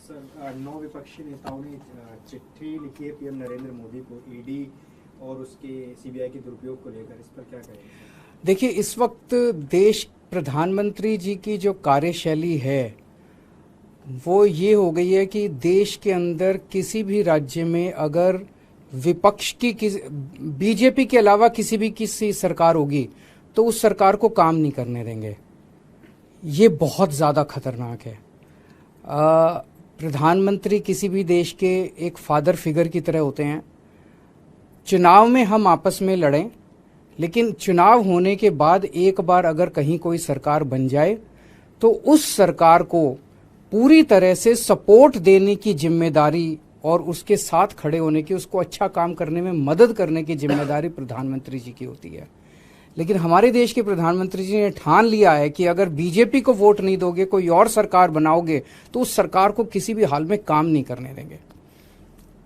Sir, 9 विपक्षी नेताओं ने चिट्ठी लिखी है पीएम नरेंद्र मोदी को ईडी और उसके सीबीआई के दुरुपयोग को लेकर, इस पर क्या कहेंगे? देखिए, इस वक्त देश प्रधानमंत्री जी की जो कार्यशैली है वो ये हो गई है कि देश के अंदर किसी भी राज्य में अगर विपक्ष की बीजेपी के अलावा किसी सरकार होगी तो उस सरकार को काम नहीं करने देंगे। ये बहुत ज़्यादा खतरनाक है। प्रधानमंत्री किसी भी देश के एक फादर फिगर की तरह होते हैं। चुनाव में हम आपस में लड़ें, लेकिन चुनाव होने के बाद एक बार अगर कहीं कोई सरकार बन जाए तो उस सरकार को पूरी तरह से सपोर्ट देने की जिम्मेदारी और उसके साथ खड़े होने की, उसको अच्छा काम करने में मदद करने की जिम्मेदारी प्रधानमंत्री जी की होती है। लेकिन हमारे देश के प्रधानमंत्री जी ने ठान लिया है कि अगर बीजेपी को वोट नहीं दोगे, कोई और सरकार बनाओगे तो उस सरकार को किसी भी हाल में काम नहीं करने देंगे।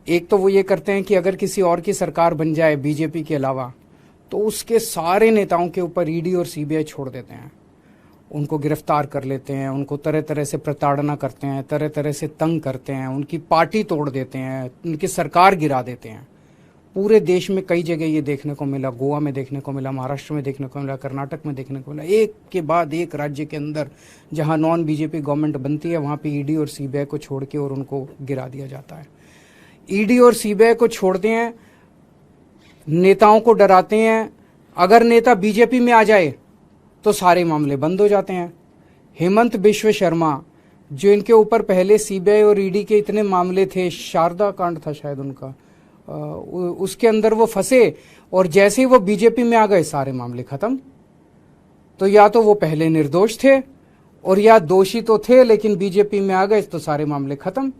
एक तो वो ये करते हैं कि अगर किसी और की सरकार बन जाए बीजेपी के अलावा तो उसके सारे नेताओं के ऊपर ईडी और सीबीआई छोड़ देते हैं, उनको गिरफ्तार कर लेते हैं, उनको तरह तरह से प्रताड़ना करते हैं, तरह तरह से तंग करते हैं, उनकी पार्टी तोड़ देते हैं, उनकी सरकार गिरा देते हैं। पूरे देश में कई जगह ये देखने को मिला, गोवा में देखने को मिला, महाराष्ट्र में देखने को मिला, कर्नाटक में देखने को मिला। एक के बाद एक राज्य के अंदर जहां नॉन बीजेपी गवर्नमेंट बनती है वहां पे ईडी और सीबीआई को छोड़ के और उनको गिरा दिया जाता है। ईडी और सीबीआई को छोड़ते हैं, नेताओं को डराते हैं। अगर नेता बीजेपी में आ जाए तो सारे मामले बंद हो जाते हैं। हेमंत बिश्व शर्मा, जो इनके ऊपर पहले सीबीआई और ईडी के इतने मामले थे, शारदा कांड था शायद उनका, उसके अंदर वो फंसे और जैसे ही वो बीजेपी में आ गए सारे मामले खत्म। तो या तो वो पहले निर्दोष थे और या दोषी तो थे लेकिन बीजेपी में आ गए तो सारे मामले खत्म।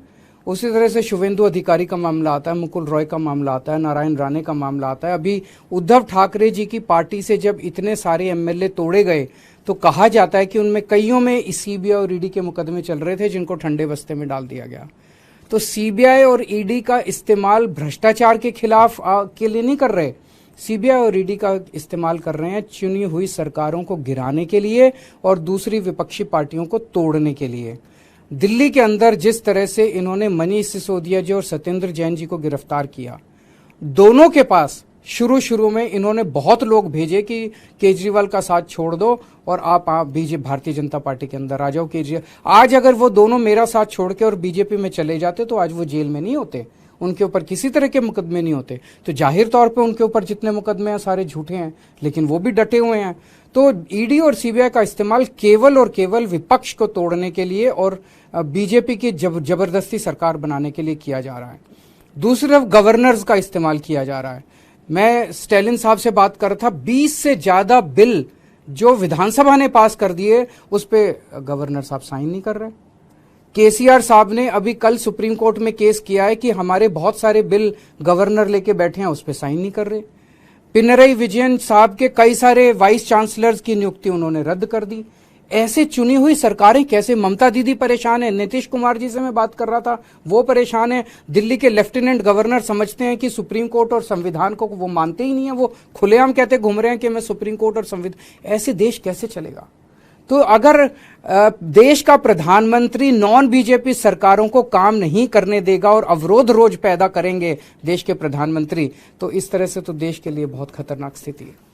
उसी तरह से शुभेंदु अधिकारी का मामला आता है, मुकुल रॉय का मामला आता है, नारायण राणे का मामला आता है। अभी उद्धव ठाकरे जी की पार्टी से जब इतने सारे एमएलए तोड़े गए तो कहा जाता है कि उनमें कईयों में सीबीआई और ईडी के मुकदमे चल रहे थे जिनको ठंडे बस्ते में डाल दिया गया। तो सीबीआई और ईडी का इस्तेमाल भ्रष्टाचार के खिलाफ के लिए नहीं कर रहे, सीबीआई और ईडी का इस्तेमाल कर रहे हैं चुनी हुई सरकारों को गिराने के लिए और दूसरी विपक्षी पार्टियों को तोड़ने के लिए। दिल्ली के अंदर जिस तरह से इन्होंने मनीष सिसोदिया जी और सत्येंद्र जैन जी को गिरफ्तार किया, दोनों के पास शुरू में इन्होंने बहुत लोग भेजे कि केजरीवाल का साथ छोड़ दो और आप भारतीय जनता पार्टी के अंदर आ जाओ। केजरीवाल आज अगर वो दोनों मेरा साथ छोड़ के और बीजेपी में चले जाते तो आज वो जेल में नहीं होते, उनके ऊपर किसी तरह के मुकदमे नहीं होते। तो जाहिर तौर पे उनके ऊपर जितने मुकदमे हैं सारे झूठे हैं, लेकिन वो भी डटे हुए हैं। तो ईडी और सीबीआई का इस्तेमाल केवल और केवल विपक्ष को तोड़ने के लिए और बीजेपी की जबरदस्ती सरकार बनाने के लिए किया जा रहा है। दूसरी तरफ गवर्नर्स का इस्तेमाल किया जा रहा है। मैं स्टैलिन साहब से बात कर रहा था, 20 से ज्यादा बिल जो विधानसभा ने पास कर दिए उस पे गवर्नर साहब साइन नहीं कर रहे। केसीआर साहब ने अभी कल सुप्रीम कोर्ट में केस किया है कि हमारे बहुत सारे बिल गवर्नर लेके बैठे हैं, उस पे साइन नहीं कर रहे। पिनरई विजयन साहब के कई सारे वाइस चांसलर्स की नियुक्ति उन्होंने रद्द कर दी। ऐसे चुनी हुई सरकारें कैसे? ममता दीदी परेशान है, नीतीश कुमार जी से मैं बात कर रहा था, वो परेशान है। दिल्ली के लेफ्टिनेंट गवर्नर समझते हैं कि सुप्रीम कोर्ट और संविधान को वो मानते ही नहीं है, वो खुलेआम कहते घूम रहे हैं कि मैं सुप्रीम कोर्ट और संविधान। ऐसे देश कैसे चलेगा? तो अगर देश का प्रधानमंत्री नॉन बीजेपी सरकारों को काम नहीं करने देगा और अवरोध रोज पैदा करेंगे देश के प्रधानमंत्री, तो इस तरह से तो देश के लिए बहुत खतरनाक स्थिति है।